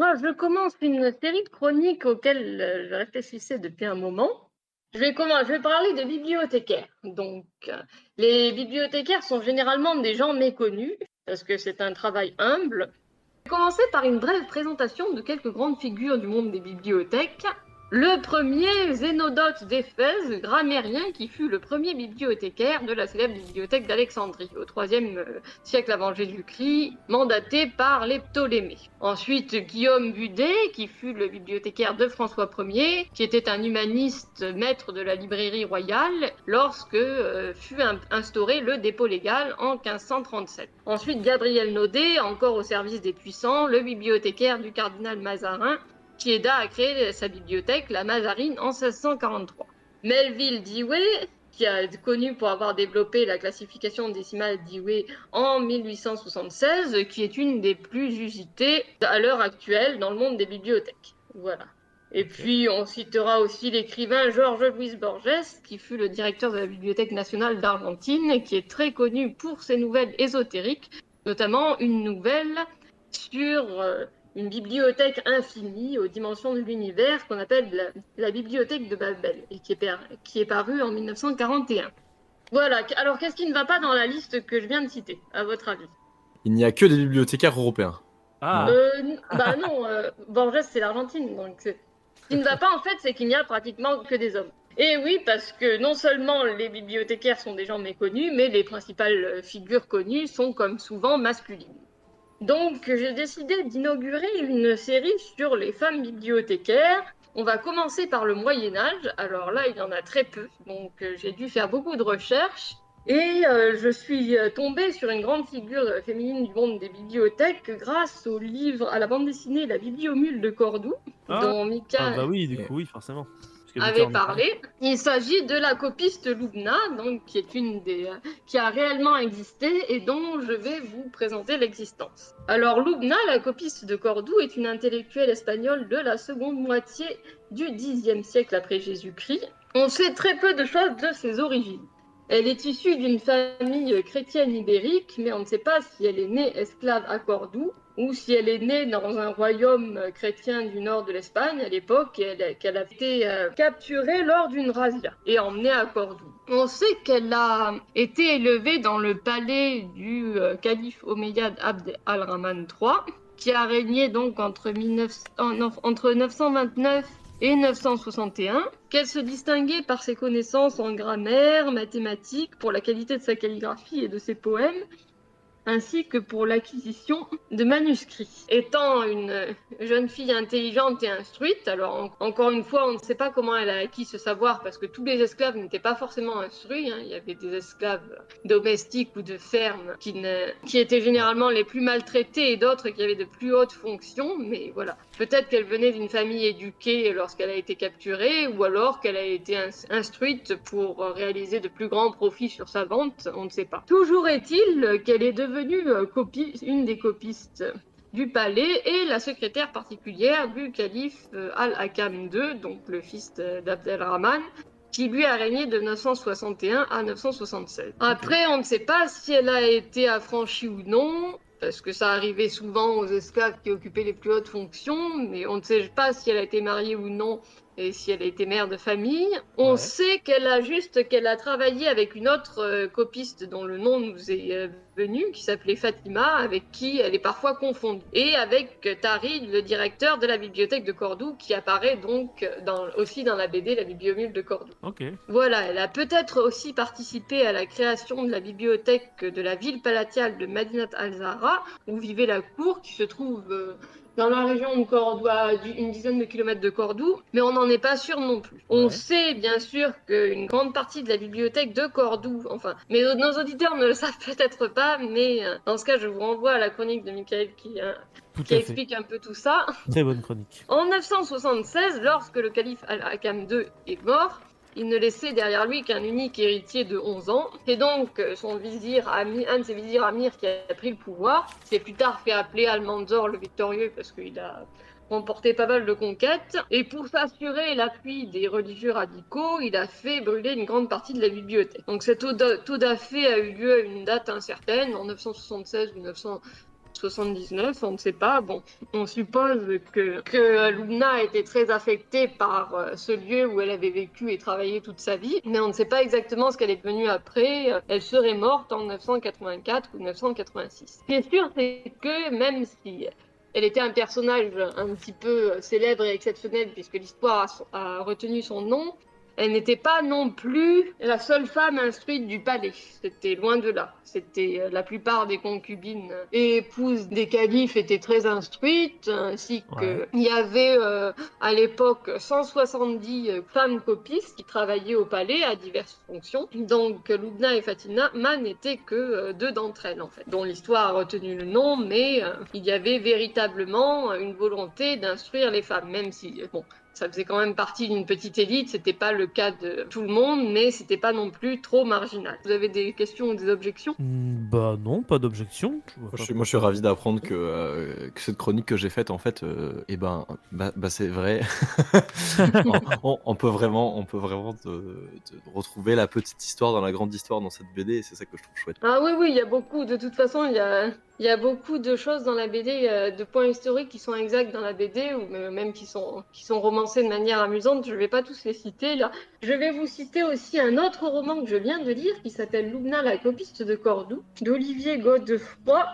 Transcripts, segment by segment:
moi, je commence une série de chroniques auxquelles je réfléchissais depuis un moment. Je vais parler de bibliothécaires. Les bibliothécaires sont généralement des gens méconnus parce que c'est un travail humble. Je vais commencer par une brève présentation de quelques grandes figures du monde des bibliothèques. Le premier, Zénodote d'Éphèse, grammairien qui fut le premier bibliothécaire de la célèbre bibliothèque d'Alexandrie au IIIe siècle avant Jésus-Christ, mandaté par les Ptolémées. Ensuite, Guillaume Budet, qui fut le bibliothécaire de François Ier, qui était un humaniste maître de la librairie royale lorsque fut instauré le dépôt légal en 1537. Ensuite, Gabriel Naudet, encore au service des puissants, le bibliothécaire du cardinal Mazarin, qui aida à créer sa bibliothèque, la Mazarine, en 1643. Melville Dewey, qui est connu pour avoir développé la classification décimale Dewey en 1876, qui est une des plus usitées à l'heure actuelle dans le monde des bibliothèques. Voilà. Et puis, on citera aussi l'écrivain Jorge Luis Borges, qui fut le directeur de la Bibliothèque nationale d'Argentine, qui est très connu pour ses nouvelles ésotériques, notamment une nouvelle sur une bibliothèque infinie aux dimensions de l'univers qu'on appelle la bibliothèque de Babel et qui est parue en 1941. Voilà. Alors, qu'est-ce qui ne va pas dans la liste que je viens de citer, à votre avis? Il n'y a que des bibliothécaires européens. Ah, Non, Borges, c'est l'Argentine. Donc, ce qui ne va pas, en fait, c'est qu'il n'y a pratiquement que des hommes. Et oui, parce que non seulement les bibliothécaires sont des gens méconnus, mais les principales figures connues sont comme souvent masculines. Donc, j'ai décidé d'inaugurer une série sur les femmes bibliothécaires. On va commencer par le Moyen-Âge. Alors là, il y en a très peu, donc j'ai dû faire beaucoup de recherches. Et je suis tombée sur une grande figure féminine du monde des bibliothèques grâce au livre, à la bande dessinée La Bibliomule de Cordoue, dont Mika bah oui, du coup, oui, forcément. avait parlé. Il s'agit de la copiste Lubna, donc qui a réellement existé et dont je vais vous présenter l'existence. Alors Lubna, la copiste de Cordoue, est une intellectuelle espagnole de la seconde moitié du Xe siècle après Jésus-Christ. On sait très peu de choses de ses origines. Elle est issue d'une famille chrétienne ibérique, mais on ne sait pas si elle est née esclave à Cordoue ou si elle est née dans un royaume chrétien du nord de l'Espagne à l'époque et qu'elle a été capturée lors d'une razzia et emmenée à Cordoue. On sait qu'elle a été élevée dans le palais du calife omeyyade Abd al-Rahman III, qui a régné donc entre 929 et 961, qu'elle se distinguait par ses connaissances en grammaire, mathématiques, pour la qualité de sa calligraphie et de ses poèmes, ainsi que pour l'acquisition de manuscrits. Étant une jeune fille intelligente et instruite, alors encore une fois, on ne sait pas comment elle a acquis ce savoir parce que tous les esclaves n'étaient pas forcément instruits. Il y avait des esclaves domestiques ou de ferme qui étaient généralement les plus maltraités et d'autres qui avaient de plus hautes fonctions, mais voilà. Peut-être qu'elle venait d'une famille éduquée lorsqu'elle a été capturée ou alors qu'elle a été instruite pour réaliser de plus grands profits sur sa vente, on ne sait pas. Toujours est-il qu'elle est devenue une des copistes du palais et la secrétaire particulière du calife Al-Hakam II, donc le fils d'Abd al-Rahman, qui lui a régné de 961 à 976. Après, on ne sait pas si elle a été affranchie ou non, parce que ça arrivait souvent aux esclaves qui occupaient les plus hautes fonctions, mais on ne sait pas si elle a été mariée ou non et si elle a été mère de famille. On sait qu'elle a travaillé avec une autre copiste dont le nom nous est venu, qui s'appelait Fatima, avec qui elle est parfois confondue. Et avec Tari, le directeur de la bibliothèque de Cordoue, qui apparaît donc aussi dans la BD La Bibliomule de Cordoue. Voilà, elle a peut-être aussi participé à la création de la bibliothèque de la ville palatiale de Madinat al-Zahra, où vivait la cour, qui se trouve dans la région de Cordoue, à une dizaine de kilomètres de Cordoue, mais on n'en est pas sûr non plus. On sait bien sûr qu'une grande partie de la bibliothèque de Cordoue, mais nos auditeurs ne le savent peut-être pas, mais dans ce cas, je vous renvoie à la chronique de Michael qui explique un peu tout ça. Très bonne chronique. En 976, lorsque le calife Al-Hakam II est mort, il ne laissait derrière lui qu'un unique héritier de 11 ans. C'est donc un de ses vizirs Amir qui a pris le pouvoir. Il s'est plus tard fait appeler Almanzor le Victorieux parce qu'il a remporté pas mal de conquêtes. Et pour s'assurer l'appui des religieux radicaux, il a fait brûler une grande partie de la bibliothèque. Donc cet audace a eu lieu à une date incertaine, en 976 ou 79, on ne sait pas. Bon, on suppose que Lubna a été très affectée par ce lieu où elle avait vécu et travaillé toute sa vie, mais on ne sait pas exactement ce qu'elle est devenue après. Elle serait morte en 984 ou 986. Ce qui est sûr, c'est que même si elle était un personnage un petit peu célèbre et exceptionnel, puisque l'histoire a retenu son nom, elle n'était pas non plus la seule femme instruite du palais. C'était loin de là. C'était la plupart des concubines et épouses des califes étaient très instruites, ainsi que il y avait à l'époque 170 femmes copistes qui travaillaient au palais à diverses fonctions. Donc Lubna et Fatima n'étaient que deux d'entre elles en fait, dont l'histoire a retenu le nom, mais il y avait véritablement une volonté d'instruire les femmes, même si bon. Ça faisait quand même partie d'une petite élite, c'était pas le cas de tout le monde, mais c'était pas non plus trop marginal. Vous avez des questions ou des objections? Bah non, pas d'objection. Moi, je suis ravi d'apprendre que cette chronique que j'ai faite, en fait, c'est vrai. On peut vraiment retrouver la petite histoire dans la grande histoire dans cette BD, et c'est ça que je trouve chouette. Ah oui, il y a beaucoup, de toute façon, il y a beaucoup de choses dans la BD, de points historiques qui sont exacts dans la BD, ou même qui sont romancés de manière amusante. Je ne vais pas tous les citer là. Je vais vous citer aussi un autre roman que je viens de lire qui s'appelle Lubna, la copiste de Cordoue, d'Olivier Godefroy,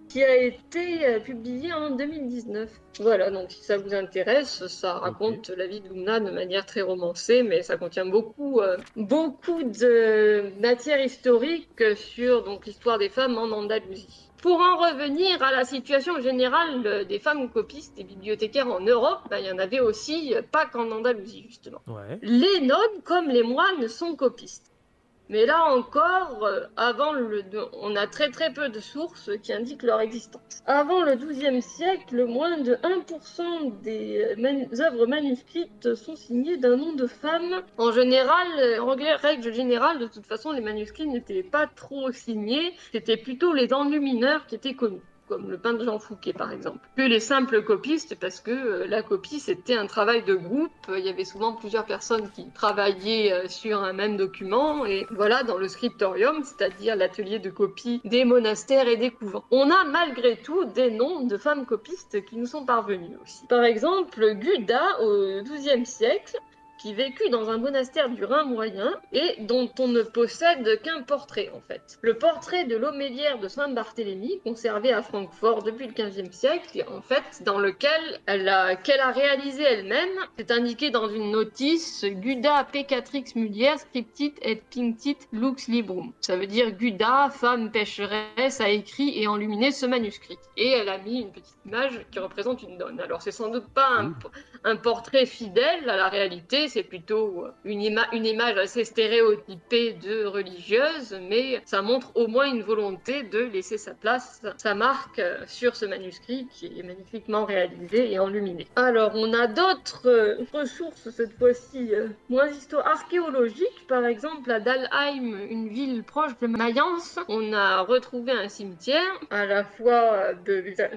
qui a été publié en 2019. Voilà, donc si ça vous intéresse, ça raconte la vie de Lubna de manière très romancée, mais ça contient beaucoup de matière historique sur donc l'histoire des femmes en Andalousie. Pour en revenir à la situation générale des femmes copistes et bibliothécaires en Europe, il y en avait aussi, pas qu'en Andalousie justement. Ouais. Les nobles, comme les moines, sont copistes. Mais là encore, on a très très peu de sources qui indiquent leur existence. Avant le XIIe siècle, moins de 1% des œuvres manuscrites sont signées d'un nom de femme. En général, en règle générale, de toute façon, les manuscrits n'étaient pas trop signés. C'était plutôt les enlumineurs qui étaient connus, comme le peintre Jean Fouquet par exemple, que les simples copistes, parce que la copie c'était un travail de groupe, il y avait souvent plusieurs personnes qui travaillaient sur un même document, et voilà, dans le scriptorium, c'est-à-dire l'atelier de copie des monastères et des couvents. On a malgré tout des noms de femmes copistes qui nous sont parvenus aussi. Par exemple, Guda au XIIe siècle, qui vécut dans un monastère du Rhin moyen et dont on ne possède qu'un portrait en fait. Le portrait de l'homélière de Saint-Barthélemy, conservé à Francfort depuis le XVe siècle, en fait, dans lequel qu'elle a réalisé elle-même, c'est indiqué dans une notice Guda Peccatrix Mulier scriptit et pinctit lux librum. Ça veut dire Guda, femme pécheresse, a écrit et enluminé ce manuscrit. Et elle a mis une petite image qui représente une nonne. Alors c'est sans doute pas un portrait fidèle à la réalité, c'est plutôt une image assez stéréotypée de religieuse, mais ça montre au moins une volonté de laisser sa place, sa marque sur ce manuscrit qui est magnifiquement réalisé et enluminé. Alors, on a d'autres ressources, cette fois-ci moins archéologiques. Par exemple, à Dalheim, une ville proche de Mayence, on a retrouvé un cimetière à la fois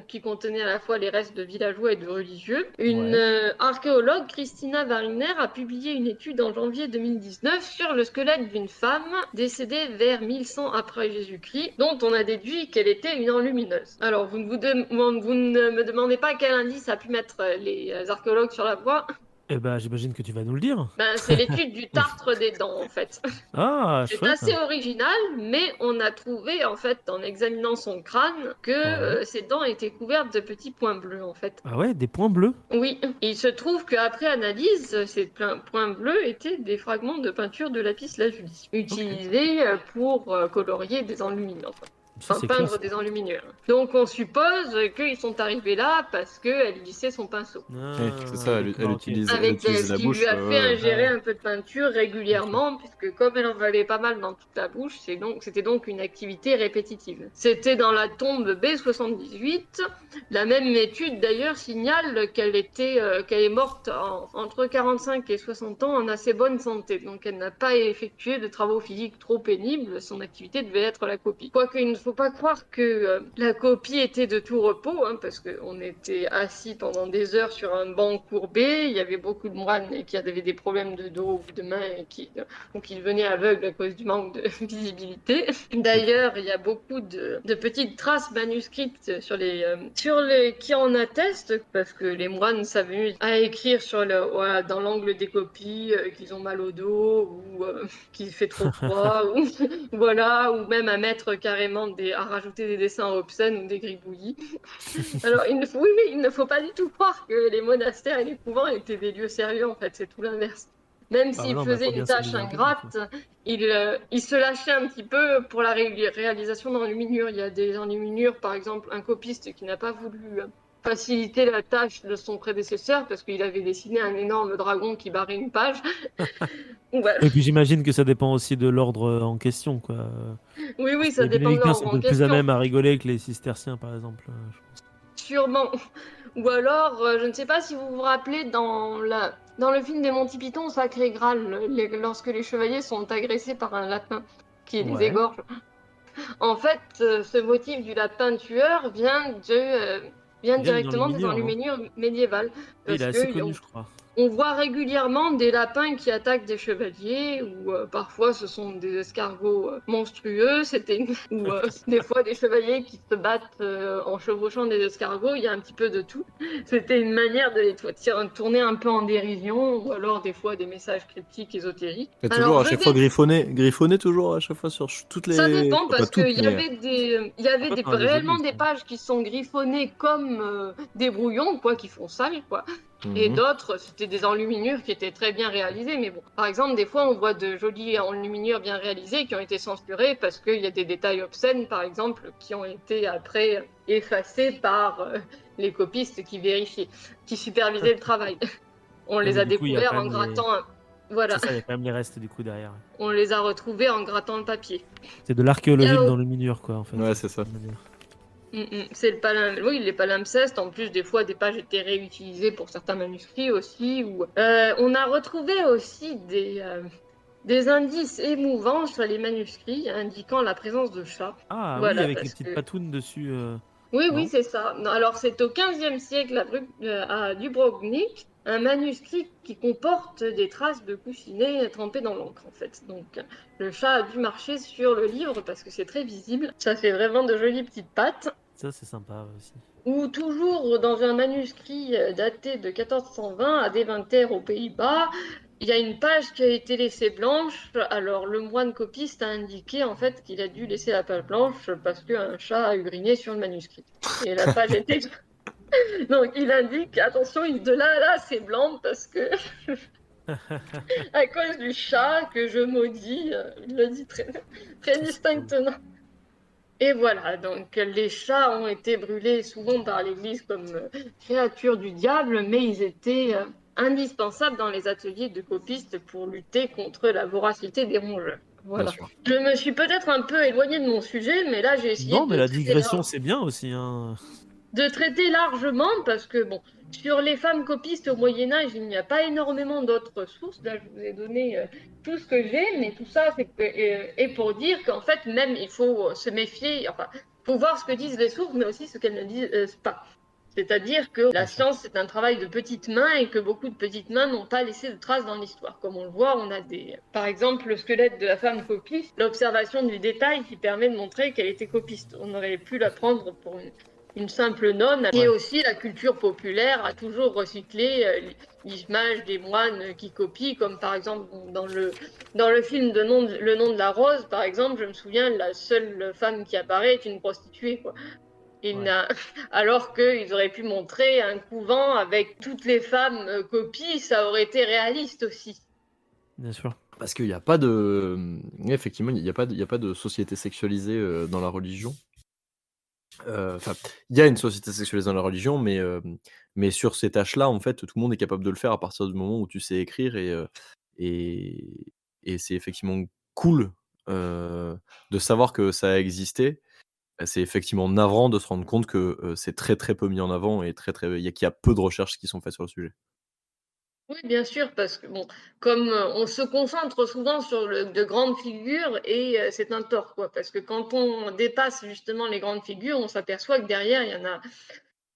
qui contenait à la fois les restes de villageois et de religieux. Une archéologue, Christina Wariner, a publié une étude en janvier 2019 sur le squelette d'une femme décédée vers 1100 après Jésus-Christ, dont on a déduit qu'elle était une enlumineuse. Alors, vous ne me demandez pas quel indice a pu mettre les archéologues sur la voie. Eh ben, j'imagine que tu vas nous le dire. C'est l'étude du tartre des dents, en fait. Ah, c'est chouette. assez original, mais on a trouvé, en fait, en examinant son crâne, que ses dents étaient couvertes de petits points bleus, en fait. Ah ouais, des points bleus? Oui, il se trouve qu'après analyse, ces points bleus étaient des fragments de peinture de lapis lazuli, utilisés pour colorier des enluminures. Enfin, peindre des enluminures. Donc on suppose qu'ils sont arrivés là parce qu'elle lissait son pinceau. C'est ça, elle utilise avec la bouche. Ce qui lui a fait ingérer un peu de peinture régulièrement, puisque comme elle en avait pas mal dans toute la bouche, c'était donc une activité répétitive. C'était dans la tombe B78. La même étude d'ailleurs signale qu'elle est morte entre 45 et 60 ans en assez bonne santé. Donc elle n'a pas effectué de travaux physiques trop pénibles, son activité devait être la copie. Quoique une fois faut pas croire que la copie était de tout repos, hein, parce qu'on était assis pendant des heures sur un banc courbé. Il y avait beaucoup de moines qui avaient des problèmes de dos ou de main et qui devenaient aveugles à cause du manque de visibilité. D'ailleurs, il y a beaucoup de petites traces manuscrites qui en attestent, parce que les moines s'amusent à écrire voilà, dans l'angle des copies qu'ils ont mal au dos ou qu'il fait trop froid, ou, voilà, ou même à mettre carrément à rajouter des dessins obscènes ou des gribouillis. Alors, il ne faut pas du tout croire que les monastères et les couvents étaient des lieux sérieux, en fait, c'est tout l'inverse. Même Bah s'ils non, mais faisaient faut une bien tâche s'amuser un peu, ingrate, ils se lâchaient un petit peu pour la réalisation d'enluminures. Il y a des enluminures, par exemple, un copiste qui n'a pas voulu faciliter la tâche de son prédécesseur parce qu'il avait dessiné un énorme dragon qui barrait une page. Voilà. Et puis j'imagine que ça dépend aussi de l'ordre en question, quoi. Oui, Parce que ça les dépend de bénédictins l'ordre sont en peut-être plus à question. même à rigoler que les cisterciens, par exemple, je pense. Sûrement. Ou alors, je ne sais pas si vous vous rappelez, dans le film des Monty Python, Sacré Graal, lorsque les chevaliers sont agressés par un lapin qui les Ouais, égorge. En fait, ce motif du lapin tueur vient il vient d'une directement des enluminure, non? enluminures médiévales. Oui, il est Parce assez que connu, je crois. on voit régulièrement des lapins qui attaquent des chevaliers, ou parfois ce sont des escargots monstrueux, ou des fois des chevaliers qui se battent en chevauchant des escargots, il y a un petit peu de tout. C'était une manière de les tourner un peu en dérision, ou alors des fois des messages cryptiques, ésotériques. Et toujours Alors à je chaque fois vais griffonné toujours à chaque fois sur toutes Ça les. dépend Enfin, pas parce toutes, qu'il y mais. avait Après, t'en as des jolis réellement aussi. des pages qui sont griffonnées comme des brouillons, quoi, qui font sale, quoi. Et Mhm. d'autres, c'était des enluminures qui étaient très bien réalisées. Mais bon, par exemple, des fois, on voit de jolies enluminures bien réalisées qui ont été censurées parce qu'il y a des détails obscènes, par exemple, qui ont été après effacés par les copistes qui supervisaient le travail. On Ouais, les mais a du coup, il y a découverts quand en même les. grattant. Voilà, C'est ça, il y a quand même les restes du coup derrière. on les a retrouvés en grattant le papier. C'est de Il y l'archéologie a de l'enluminure, quoi, en fait. Ouais, c'est ça. On va dire. C'est oui, les palimpsestes. En plus, des fois, des pages étaient réutilisées pour certains manuscrits aussi. On a retrouvé aussi des indices émouvants sur les manuscrits indiquant la présence de chats. Ah oui, Voilà, avec les parce petites que... patounes dessus, Oui, non? c'est ça. Non, alors, c'est au XVe siècle à Dubrovnik, un manuscrit qui comporte des traces de coussinets trempés dans l'encre, en fait. Donc, le chat a dû marcher sur le livre parce que c'est très visible. Ça fait vraiment de jolies petites pattes. Ça, c'est sympa aussi. Ou toujours dans un manuscrit daté de 1420 à Deventer aux Pays-Bas, il y a une page qui a été laissée blanche. Alors le moine copiste a indiqué en fait qu'il a dû laisser la page blanche parce qu'un chat a uriné sur le manuscrit. Et la page était... Donc il indique, attention, de là à là c'est blanc parce que à cause du chat que je maudis, il le dit très, très Ça, c'est cool. distinctement. Et voilà, donc les chats ont été brûlés souvent par l'Église comme créatures du diable, mais ils étaient indispensables dans les ateliers de copistes pour lutter contre la voracité des rongeurs. Bien Voilà. sûr. Je me suis peut-être un peu éloignée de mon sujet, mais là j'ai essayé Non, mais la digression, c'est bien aussi, hein. de traiter largement parce que, bon, sur les femmes copistes au Moyen-Âge, il n'y a pas énormément d'autres sources. Là, je vous ai donné tout ce que j'ai, mais tout ça, est pour dire qu'en fait, même, il faut se méfier, enfin, il faut voir ce que disent les sources, mais aussi ce qu'elles ne disent pas. C'est-à-dire que la Bien sûr. science, c'est un travail de petites mains et que beaucoup de petites mains n'ont pas laissé de traces dans l'histoire. Comme on le voit, on a par exemple, le squelette de la femme copiste, l'observation du détail qui permet de montrer qu'elle était copiste. On aurait pu la prendre pour une simple nonne. Et Ouais. aussi, la culture populaire a toujours recyclé l'image des moines qui copient, comme par exemple dans le film Le nom de la rose, par exemple, je me souviens, la seule femme qui apparaît est une prostituée, quoi. Ouais. Alors qu'ils auraient pu montrer un couvent avec toutes les femmes copies, ça aurait été réaliste aussi. Bien sûr. Parce qu'il n'y a pas de. Effectivement, il n'y a pas de société sexualisée dans la religion. Enfin, il y a une société sexualisée dans la religion, mais sur ces tâches-là, en fait, tout le monde est capable de le faire à partir du moment où tu sais écrire et, et c'est effectivement cool de savoir que ça a existé. C'est effectivement navrant de se rendre compte que c'est très très peu mis en avant et qu'il y a peu de recherches qui sont faites sur le sujet. Oui, bien sûr, parce que bon, comme on se concentre souvent sur de grandes figures et c'est un tort, quoi. Parce que quand on dépasse justement les grandes figures, on s'aperçoit que derrière, il y en a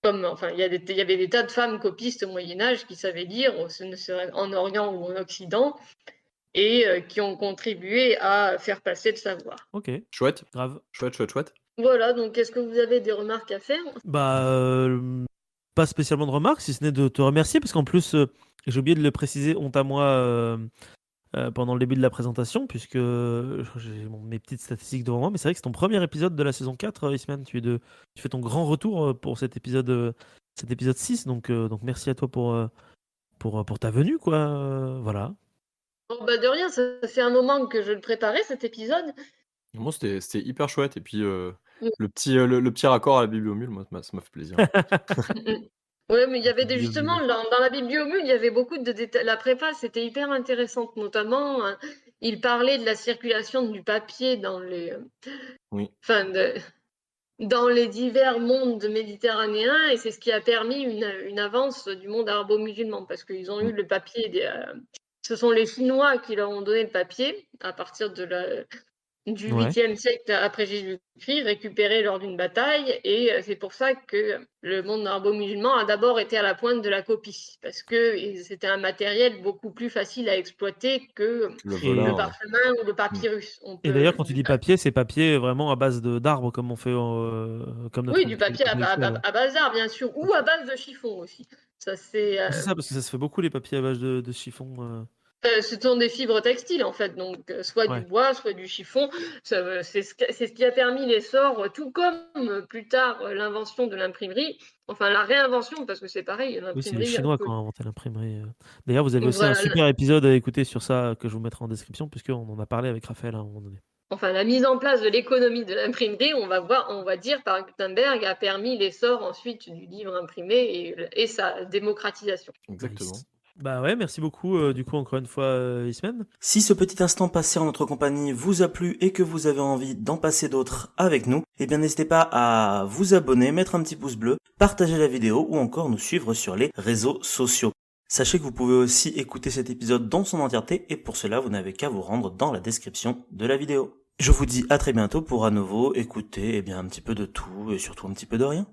comme, enfin, il y avait des tas de femmes copistes au Moyen Âge qui savaient lire, ce ne serait en Orient ou en Occident, et qui ont contribué à faire passer le savoir. Ok, Chouette, grave. chouette, chouette, chouette. Voilà, donc est-ce que vous avez des remarques à faire? Bah, pas spécialement de remarques, si ce n'est de te remercier, parce qu'en plus, j'ai oublié de le préciser, honte à moi, pendant le début de la présentation, puisque j'ai mes petites statistiques devant moi, mais c'est vrai que c'est ton premier épisode de la saison 4, Isman. Tu fais ton grand retour pour cet épisode 6, donc merci à toi pour ta venue, quoi. Voilà. Bon, bah de rien, ça fait un moment que je le préparais cet épisode. Moi, c'était hyper chouette et puis, Mm. le petit raccord à la bibliomule, moi, ça m'a fait plaisir. Ouais, mais il y avait justement, Bibliomule. dans la Bibliomule, il y avait beaucoup de détails. La préface était hyper intéressante, notamment, il parlait de la circulation du papier dans Oui. enfin, dans les divers mondes méditerranéens, et c'est ce qui a permis une avance du monde arabo-musulman, parce qu'ils ont Mmh. eu le papier, ce sont les Chinois qui leur ont donné le papier à partir du Ouais. 8e siècle après Jésus-Christ, récupéré lors d'une bataille, et c'est pour ça que le monde arabo-musulman a d'abord été à la pointe de la copie, parce que c'était un matériel beaucoup plus facile à exploiter que Le Et, le volin, parchemin ou le papyrus. et d'ailleurs, quand tu dis papier, c'est papier vraiment à base d'arbres, comme on fait, comme notre Oui, du industrie papier habituelle, ouais. à base d'art, bien sûr, ou à base de chiffon aussi. Ça, c'est, Ah, c'est ça, parce que ça se fait beaucoup, les papiers à base de chiffon. ce sont des fibres textiles, en fait, donc soit du Ouais. bois, soit du chiffon. C'est ce qui a permis l'essor, tout comme plus tard l'invention de l'imprimerie, enfin la réinvention, parce que c'est pareil, Oui, c'est les l'imprimerie. Chinois qui ont inventé l'imprimerie. D'ailleurs, vous avez aussi un Voilà, super épisode à écouter sur ça que je vous mettrai en description, puisqu'on en a parlé avec Raphaël à un moment donné. enfin, la mise en place de l'économie de l'imprimerie, on va dire par Gutenberg, a permis l'essor ensuite du livre imprimé et sa démocratisation. exactement. Nice. Bah ouais, merci beaucoup, du coup, encore une fois, Ismen. Si ce petit instant passé en notre compagnie vous a plu et que vous avez envie d'en passer d'autres avec nous, eh bien n'hésitez pas à vous abonner, mettre un petit pouce bleu, partager la vidéo ou encore nous suivre sur les réseaux sociaux. Sachez que vous pouvez aussi écouter cet épisode dans son entièreté et pour cela vous n'avez qu'à vous rendre dans la description de la vidéo. Je vous dis à très bientôt pour à nouveau écouter un petit peu de tout et surtout un petit peu de rien.